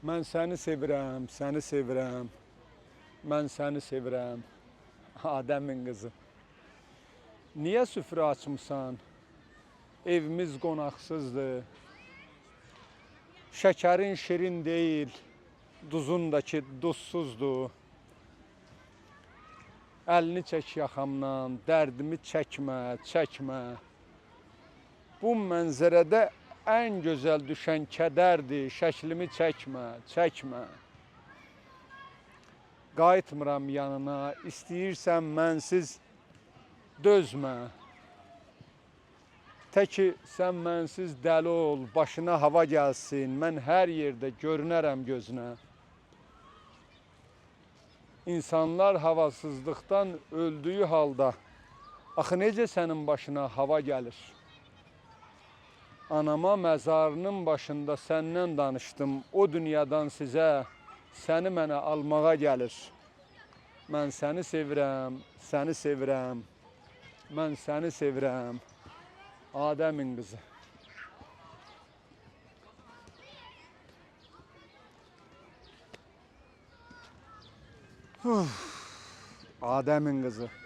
Mən səni sevirəm, səni sevirəm. Mən səni sevirəm, Adəmin qızı. Niyə süfrə açmısan? Evimiz qonaqsızdır. Şəkərin şirin deyil, duzun da ki duzsuzdur. Əlini çək yaxamdan, dərdimi çəkmə, çəkmə. Bu mənzərədə ən gözəl düşən kədərdir, şəklimi çəkmə, çəkmə. Qayıtmıram yanına, istəyirsən mənsiz dözmə. Təki sən mənsiz dəli ol, başına hava gəlsin, mən hər yerdə görünərəm gözünə. İnsanlar havasızlıqdan öldüyü halda, axı necə sənin başına hava gəlir? Anama məzarının başında səndən danışdım, o dünyadan sizə, səni mənə almağa gəlir. Mən səni sevirəm, səni sevirəm, mən səni sevirəm, Adəmin qızı. Adəmin qızı.